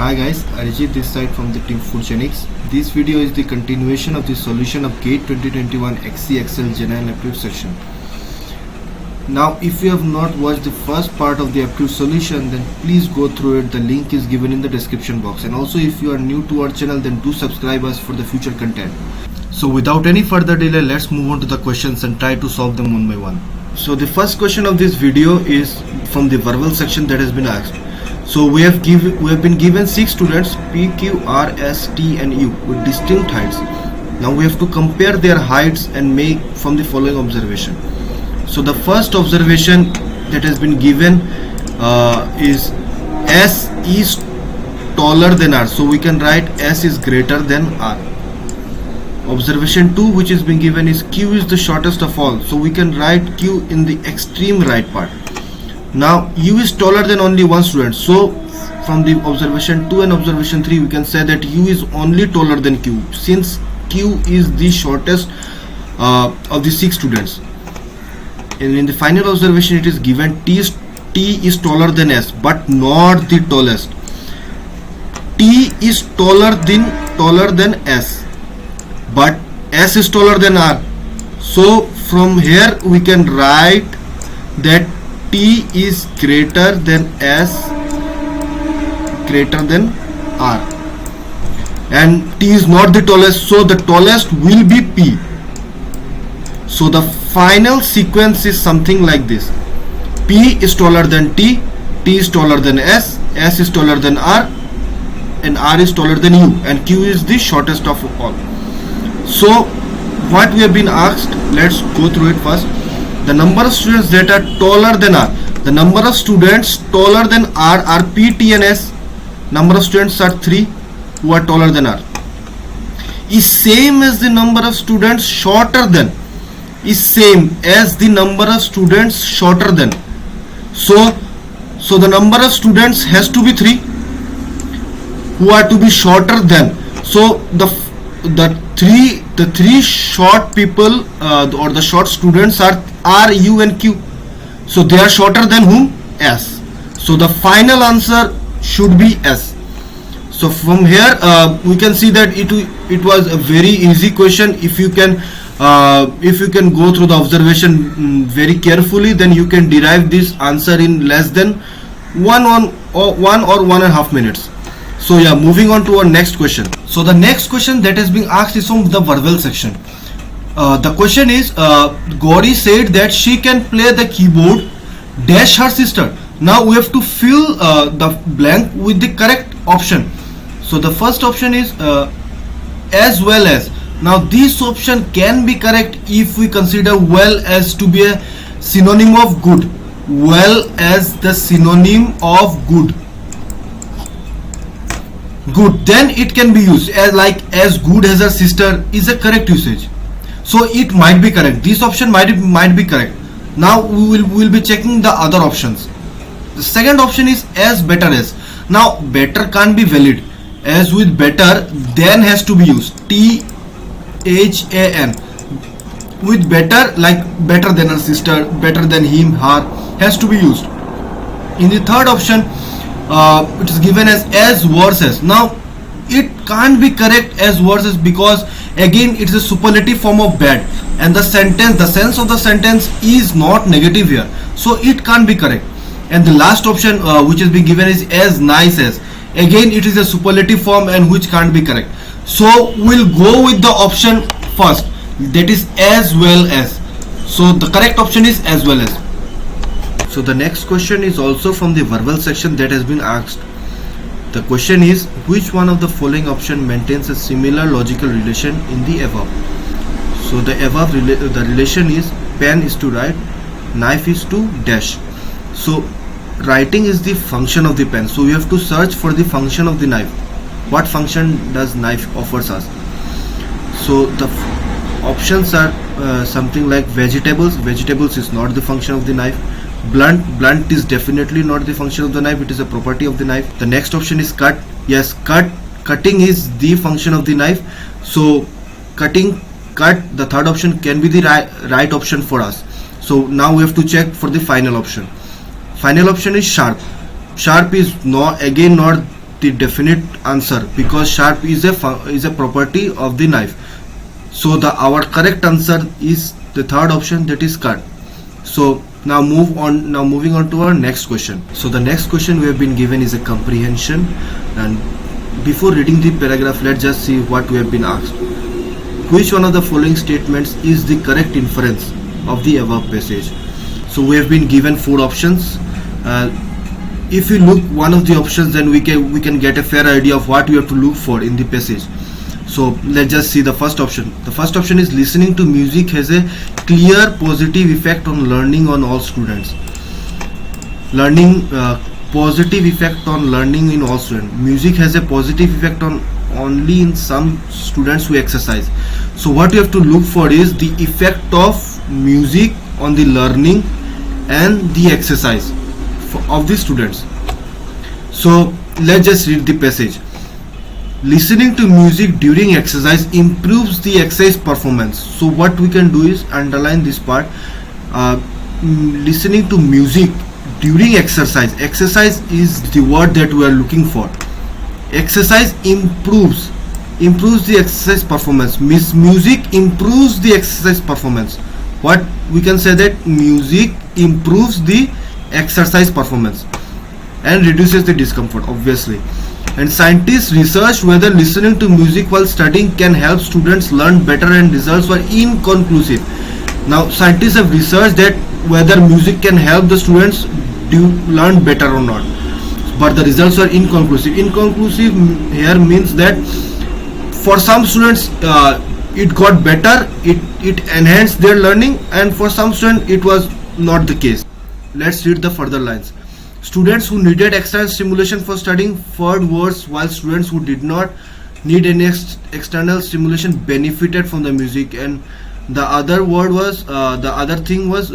Hi guys, Arijit this side from the team Foodgenics. This video is the continuation of the solution of GATE 2021 XCXL General Aptitude section. Now if you have not watched the first part of the aptitude solution, then please go through it. The link is given in the description box, and also if you are new to our channel, then do subscribe us for the future content. So without any further delay, let's move on to the questions and try to solve them one by one. So the first question of this video is from the verbal section that has been asked. So we have been given 6 students P, Q, R, S, T and U with distinct heights. Now we have to compare their heights and make from the following observation. So the first observation that has been given is S is taller than R. So we can write S is greater than R. Observation 2 which is being given is Q is the shortest of all. So we can write Q in the extreme right part. Now U is taller than only one student. So from the observation 2 and observation 3 we can say that U is only taller than Q, since Q is the shortest of the 6 students. And in the final observation it is given T is taller than S but not the tallest. T is taller than S but S is taller than R. So from here we can write that T is greater than S greater than R, and T is not the tallest, so the tallest will be P. So the final sequence is something like this: P is taller than T, T is taller than S is taller than R, and R is taller than U, and Q is the shortest of all. So what we have been asked, let's go through it first. The number of students that are taller than R. The number of students taller than R are P, T and S. Number of students are 3 who are taller than R. Is same as the number of students shorter than. Is same as the number of students shorter than. So the number of students has to be 3 who are to be shorter than. So the three short people or the short students are R, U and Q. So they are shorter than whom? S. So the final answer should be S. So from here we can see that it was a very easy question. If you can go through the observation very carefully, then you can derive this answer in less than 1 or 1.5 minutes. So yeah, moving on to our next question. So the next question that is being asked is from the verbal section. The question is, Gauri said that she can play the keyboard dash her sister. Now we have to fill the blank with the correct option. So the first option is as well as. Now this option can be correct if we consider well as to be a synonym of good. Well as the synonym of good. Good, then it can be used as like as good as her sister is a correct usage. So it might be correct. This option might be correct. Now we will be checking the other options. The second option is as better as. Now better can't be valid. As with better, then has to be used. THAN. With better, like better than her sister, better than him, her, has to be used. In the third option, it is given as worse as. Now it can't be correct as worse as, because again it is a superlative form of bad, and the sense of the sentence is not negative here, so it can't be correct. And the last option which is being given is as nice as. Again it is a superlative form and which can't be correct. So we'll go with the option first, that is as well as. So the correct option is as well as. So the next question is also from the verbal section that has been asked. The question is, which one of the following option maintains a similar logical relation in the above? So the above the relation is pen is to write, knife is to dash. So writing is the function of the pen. So we have to search for the function of the knife. What function does knife offers us? So the options are something like vegetables. Vegetables is not the function of the knife. Blunt is definitely not the function of the knife, it is a property of the knife. The next option is cut. Yes, cutting is the function of the knife. So cut, the third option can be the right option for us. So now we have to check for the final option. Final option is sharp. Sharp is not the definite answer because sharp is a property of the knife. So our correct answer is the third option, that is cut. So now moving on to our next question. So the next question we have been given is a comprehension, and before reading the paragraph, let's just see what we have been asked. Which one of the following statements is the correct inference of the above passage? So we have been given 4 options. If we look one of the options, then we can get a fair idea of what we have to look for in the passage. So let's just see the first option. The first option is listening to music has a clear positive effect on learning on all students. Positive effect on learning in all students. Music has a positive effect on only in some students who exercise. So what you have to look for is the effect of music on the learning and the exercise of the students. So let's just read the passage. Listening to music during exercise improves the exercise performance. So what we can do is underline this part. Listening to music during exercise. Exercise is the word that we are looking for. Exercise improves the exercise performance. Music improves the exercise performance. What we can say that music improves the exercise performance and reduces the discomfort, obviously. And scientists researched whether listening to music while studying can help students learn better, and results were inconclusive. Now scientists have researched that whether music can help the students learn better or not, but the results were inconclusive. Inconclusive here means that for some students it got better, it enhanced their learning, and for some students it was not the case. Let's read the further lines. Students who needed external stimulation for studying fared worse, while students who did not need any external stimulation benefited from the music. And the other thing was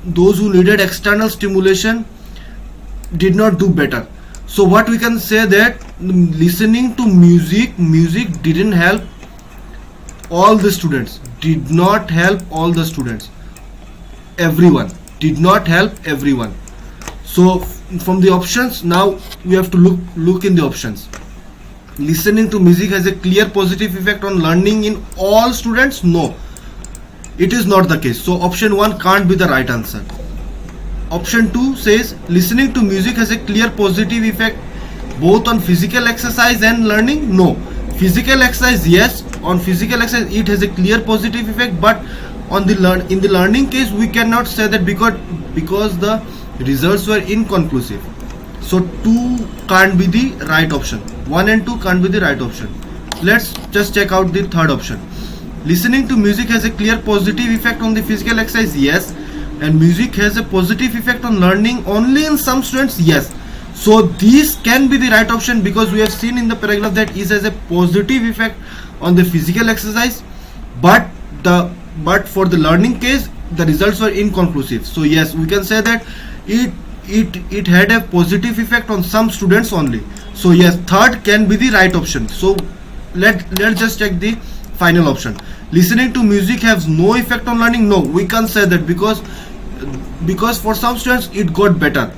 those who needed external stimulation did not do better. So what we can say that listening to music didn't help all the students, did not help all the students, everyone, did not help everyone. So from the options, now we have to look in the options. Listening to music has a clear positive effect on learning in all students. No, it is not the case. So option 1 can't be the right answer. Option 2 says listening to music has a clear positive effect both on physical exercise and learning. No, physical exercise, yes, on physical exercise it has a clear positive effect, but on in the learning case we cannot say that because the results were inconclusive. So 2 can't be the right option. 1 and 2 can't be the right option. Let's just check out the third option. Listening to music has a clear positive effect on the physical exercise, yes, and music has a positive effect on learning only in some students, yes. So this can be the right option because we have seen in the paragraph that it has a positive effect on the physical exercise, but for the learning case the results were inconclusive. So yes, we can say that it had a positive effect on some students only. So yes, third can be the right option. So let's just check the final option. Listening to music has no effect on learning. No, we can't say that because for some students it got better,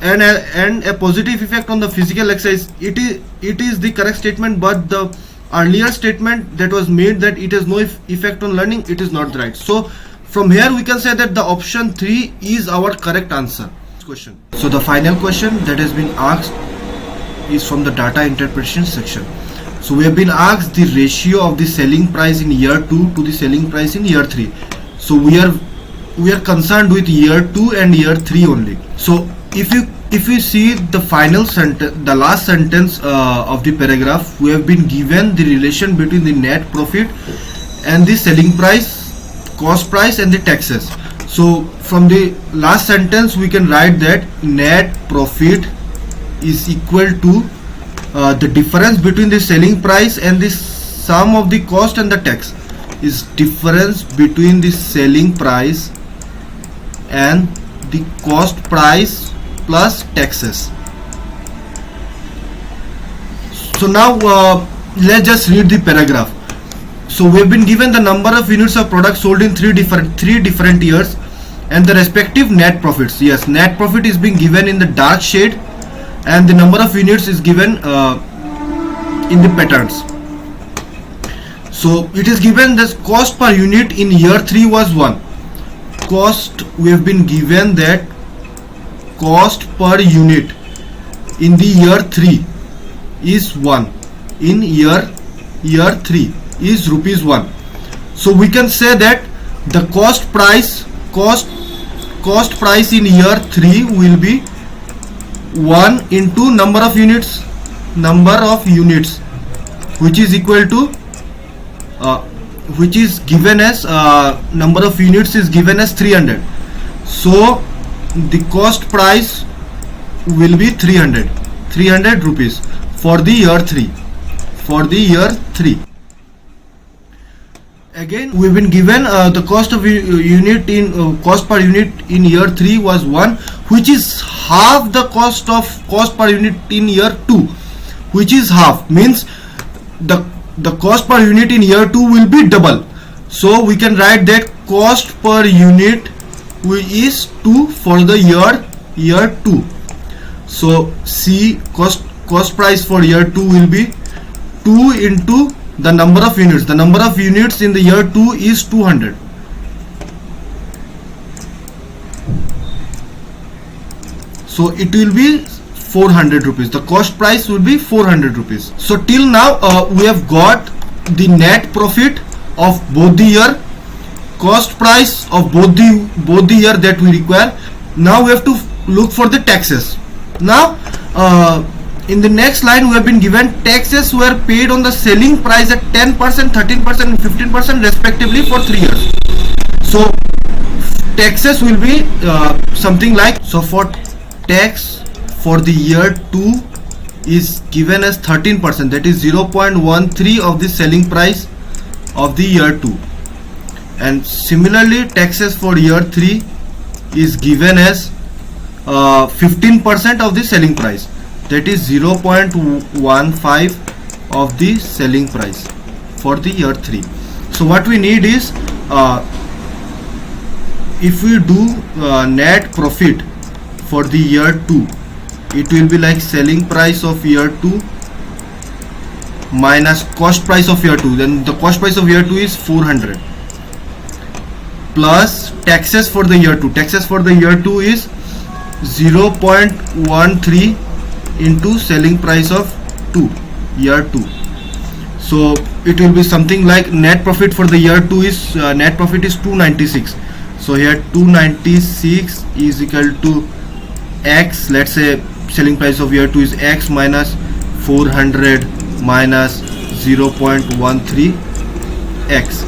and a positive effect on the physical exercise. It is the correct statement, but the earlier statement that was made that it has no effect on learning, it is not right. So from here we can say that the option 3 is our correct answer. Question. So the final question that has been asked is from the data interpretation section. So we have been asked the ratio of the selling price in year 2 to the selling price in year 3. So we are concerned with year 2 and year 3 only. So if you see the final sentence, the last sentence of the paragraph, we have been given the relation between the net profit and the selling price, cost price and the taxes. So from the last sentence we can write that net profit is equal to the difference between the selling price and the sum of the cost and the tax, is difference between the selling price and the cost price plus taxes. So now let's just read the paragraph. So we have been given the number of units of product sold in three different years and the respective net profits. Yes, net profit is being given in the dark shade and the number of units is given in the patterns. So it is given that cost per unit in year 3 was 1. Cost, we have been given that cost per unit in the year 3 is 1. In year 3 is rupees 1. So we can say that the cost price in year 3 will be 1 into number of units, which is equal to which is given as number of units is given as 300. So the cost price will be 300 rupees for the year 3. Again, we've been given the cost of unit in cost per unit in year 3 was 1, which is half the cost per unit in year 2, which is half, means the cost per unit in year 2 will be double. So we can write that cost per unit is 2 for the year 2. So C cost price for year 2 will be 2 into the number of units. The number of units in the year 2 is 200. So it will be 400 rupees. The cost price will be 400 rupees. So till now we have got the net profit of both the year, cost price of both the year that we require. Now we have to look for the taxes. Now in the next line we have been given taxes were paid on the selling price at 10%, 13% and 15% respectively for 3 years. So taxes will be something like, so for tax for the year 2 is given as 13%, that is 0.13 of the selling price of the year 2, and similarly taxes for year 3 is given as 15% of the selling price, that is 0.15 of the selling price for the year 3. So what we need is if we do net profit for the year 2, it will be like selling price of year 2 minus cost price of year 2. Then the cost price of year 2 is 400 plus taxes for the year 2. Taxes for the year 2 is 0.13 into selling price of year 2. So it will be something like net profit for the year 2 is net profit is 296. So here 296 is equal to X. Let's say selling price of year 2 is X minus 400 minus 0.13 X.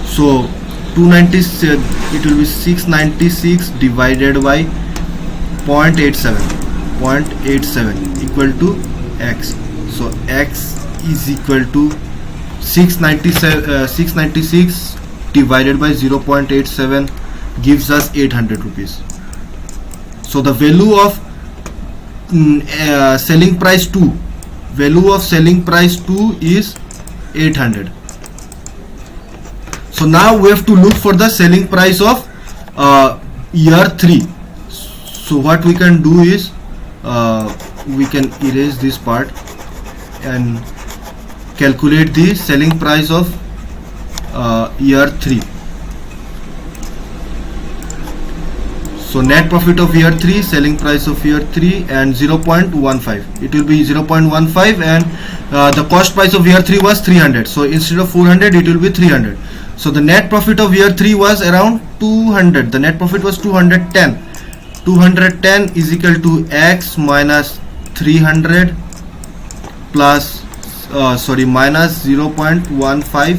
So 296, it will be 696 divided by 0.87 equal to X. So X is equal to 696 divided by 0.87 gives us 800 rupees. So the value of selling price 2 is 800. So now we have to look for the selling price of year 3. So what we can do is we can erase this part and calculate the selling price of year 3. So net profit of year 3, selling price of year 3 and 0.15. It will be 0.15 and the cost price of year 3 was 300. So instead of 400 it will be 300. So the net profit of year 3 was around 200. The net profit was 210. 210 is equal to X minus 300 plus minus 0.15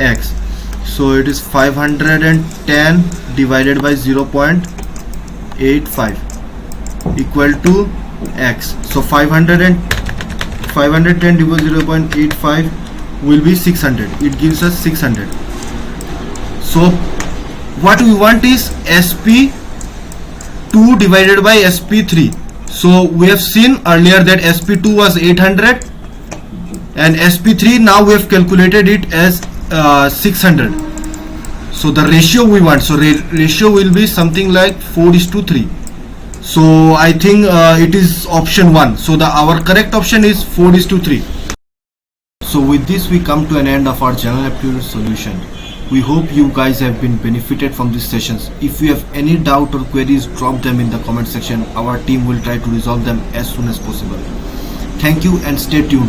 X. So it is 510 divided by 0.85 equal to X. So 510 divided by 0.85 will be 600. It gives us 600. So what we want is SP2 divided by SP3. So we have seen earlier that SP2 was 800 and SP3 now we have calculated it as 600. So the ratio we want, so ratio will be something like 4:3. So I think it is option 1. So our correct option is 4:3. So with this we come to an end of our general aptitude solution. We hope you guys have been benefited from these sessions. If you have any doubt or queries, drop them in the comment section. Our team will try to resolve them as soon as possible. Thank you and stay tuned.